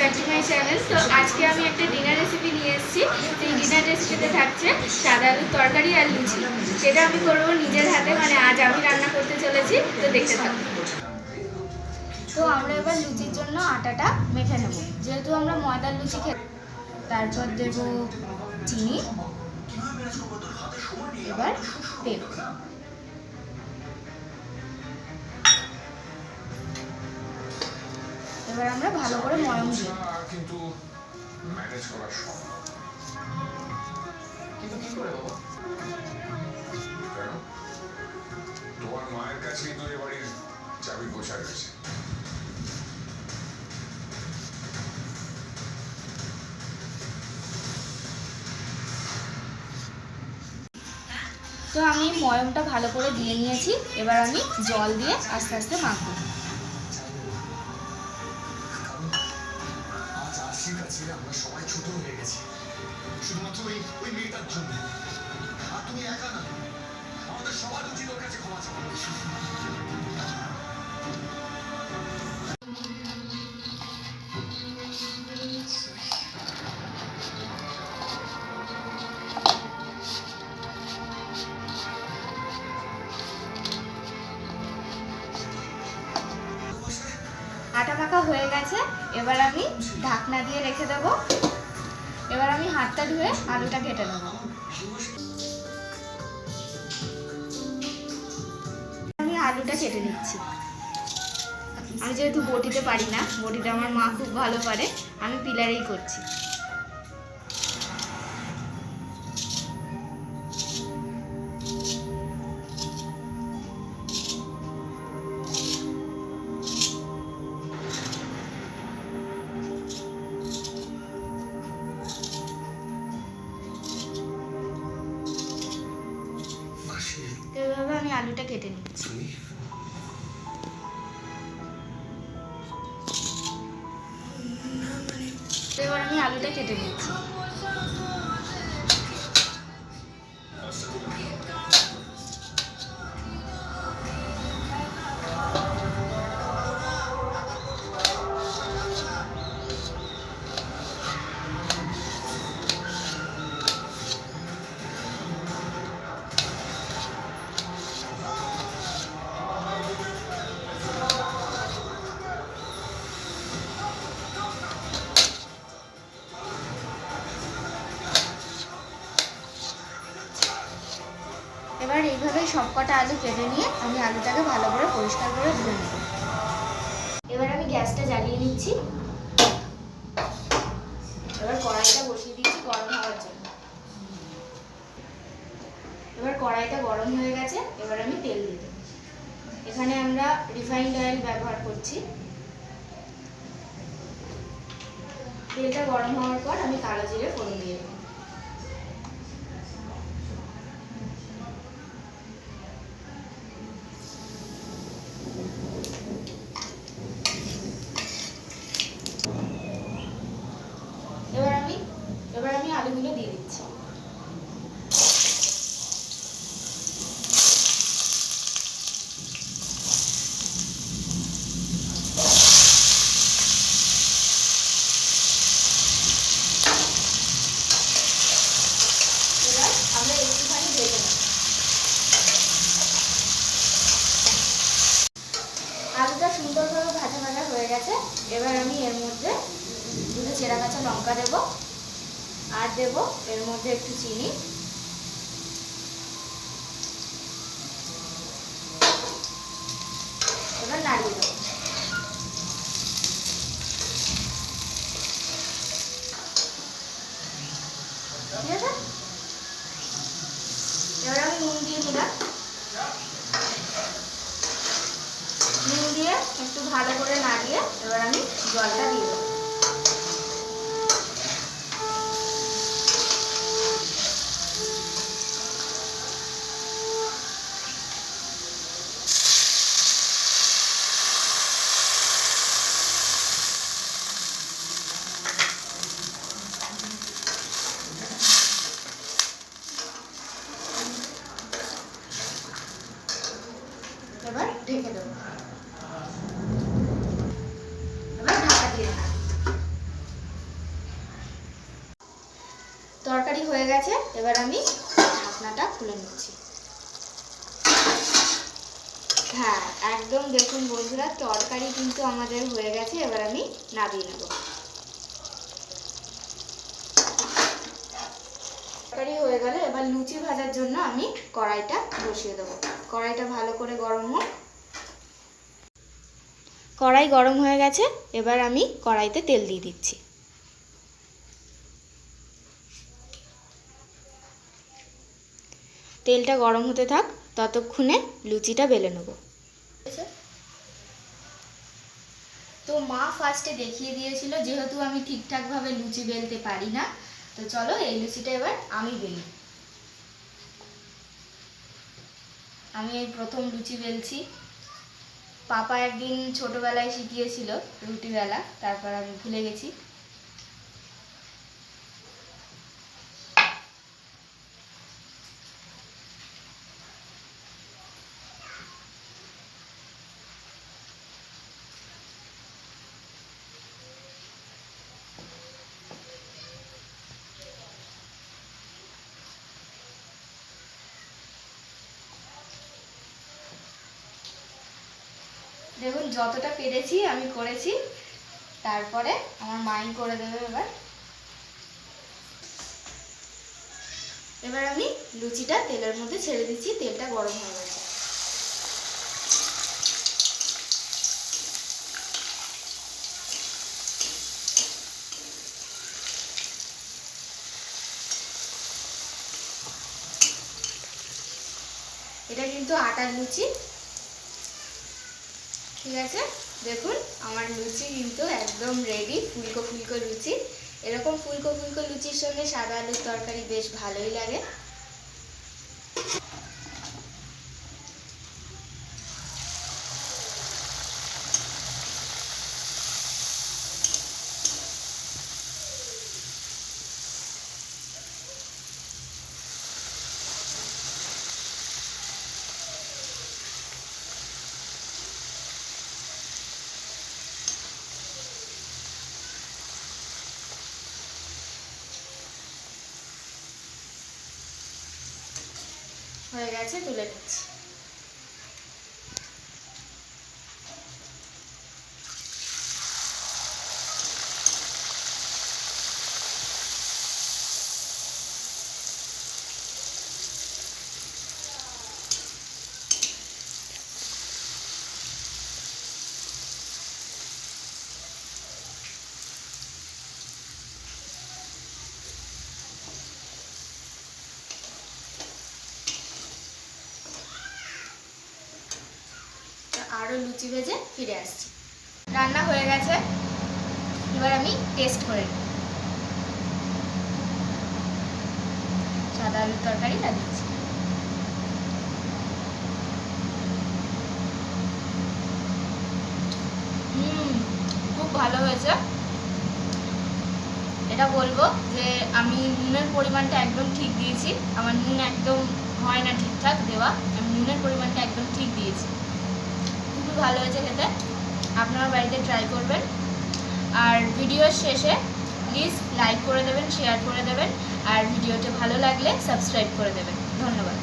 Back to my channel. তো আজকে আমি একটা ডিনার রেসিপি নিয়ে এসেছি। সেই ডিনার রেসিপিতে থাকছে সাদা আলুর তরকারি আর লুচি। সেটা আমি করবো নিজের হাতে, মানে আজ আমি রান্না করতে চলেছি। তো দেখতে থাকবো। তো আমরা এবার লুচির জন্য আটাটা মেখে নেব। যেহেতু আমরা ময়দার লুচি খেয়ে, তারপর দেব চিনি, এবার তেল। এবার আমরা ভালো করে ময়ম দিই। কিন্তু ম্যানেজ করা সম্ভব, কিন্তু কি করে বাবা? কেন? তোমার মায়ের কাছেই তো এ বাড়ির চাবি পৌঁছা গেছে। তো আমি ময়মটা ভালো করে দিয়ে নিয়েছি। এবার আমি জল দিয়ে আস্তে আস্তে মাখবো। আমরা সবাই ছোট হয়ে গেছি শুধুমাত্র ওই মেয়েটার জন্য। আর তুমি একা না, আমাদের সবার উচিত ওর কাছে ক্ষমা চাওয়া। আটা মাখা হয়ে গেছে। এবার আমি ঢাকনা দিয়ে রেখে দেবো। এবার আমি হাতটা ধুয়ে আলুটা কেটে নেব। আমি আলুটা কেটে নিচ্ছি। আমি যেহেতু বটিতে পারি না, বটিটা আমার মা খুব ভালো পারে, আমি পিলারেই করছি। এভাবে আমি আলুটা কেটে নিচ্ছি। এবার আমি আলুটা কেটে নিচ্ছি। এবার এইভাবে সবকটা আলু কেটে নিয়ে আমি আলুটাকে ভালো করে পরিষ্কার করে ধুয়ে নেব। এবার আমি গ্যাসটা জ্বালিয়ে নিচ্ছি। এবার কড়াইটা বসিয়ে দিচ্ছি গরম হওয়ার জন্য। এবার কড়াইটা গরম হয়ে গেছে। এবার আমি তেল দিয়ে দেব। এখানে আমরা রিফাইন্ড অয়েল ব্যবহার করছি। তেলটা গরম হওয়ার পর আমি কালো জিরে ফোড়ন দিয়ে দেব। এবার আমি আলুগুলো দিয়ে দিচ্ছি। এবার আমরা একটুখানি ভেজে নেব। আলুটা সুন্দরভাবে ভাজা ভাজা হয়ে গেছে। এবার আমি এর মধ্যে দুটো চেরা কাঁচা লঙ্কা দেবো, আর দেবো এর মধ্যে একটু চিনি, এবার নাড়িয়ে দেবো। ঠিক আছে, এবার আমি নুন দিয়ে দিলাম। নুন দিয়ে একটু ভালো করে নাড়িয়ে এবার আমি জলটা দিয়ে দেবো। এবার ঢেকে দেবো। এবার ঢাকা দিয়ে দেবো। গেছে, এবার আমি ঢাকনাটা খুলে নিচ্ছি। হ্যাঁ, একদম দেখুন বন্ধুরা, তরকারি কিন্তু আমাদের হয়ে গেছে। এবার আমি নামিয়ে নেব। তরকারি হয়ে গেলে এবার লুচি ভাজার জন্য আমি কড়াইটা বসিয়ে দেবো। কড়াইটা ভালো করে গরম হোক। কড়াই গরম হয়ে গেছে, এবার আমি কড়াইতে তেল দিয়ে দিচ্ছি। তেলটা গরম হতে থাক, ততক্ষণে লুচিটা বেলে নেব। তো মা ফার্স্টে দেখিয়ে দিয়েছিল, যেহেতু আমি ঠিকঠাকভাবে লুচি বেলতে পারি না, তো চলো এই লুচিটা এবার আমি বেলি। আমি এই প্রথম লুচি বেলছি। পাপা একদিন ছোটবেলায় শিখিয়েছিল রুটি বেলা, তারপর আমি ভুলে গেছি। দেখুন যতটা পেরেছি আমি করেছি, তারপরে আমার মাই করে দেবে। এবার আমি লুচিটা তেলের মধ্যে ছেড়ে দিচ্ছি। তেলটা গরম হয়ে গেছে। এটা কিন্তু আটার লুচি, ঠিক আছে। দেখুন আমার লুচি কিন্তু একদম রেডি, ফুলকো ফুলকো লুচি। এরকম ফুলকো ফুলকো লুচির সঙ্গে সাদা আলুর তরকারি বেশ ভালোই লাগে। হয়ে গেছে, তুলে নিচ্ছি। আরও লুচি ভেজে ফিরে আসছি। রান্না হয়ে গেছে, এবার আমি টেস্ট করে নিই। সাদা আলুর তরকারি লাগিয়েছি। খুব ভালো হয়েছে। এটা বলবো যে আমি নুনের পরিমাণটা একদম ঠিক দিয়েছি। আমার নুন একদম হয় না ঠিকঠাক দেওয়া, আমি নুনের পরিমাণটা একদম ঠিক দিয়েছি। খুবই ভালো হয়েছে খেতে। আপনারা বাড়িতে ট্রাই করবেন। আর ভিডিওর শেষে প্লিজ লাইক করে দেবেন, শেয়ার করে দেবেন, আর ভিডিওটা ভালো লাগলে সাবস্ক্রাইব করে দেবেন। ধন্যবাদ।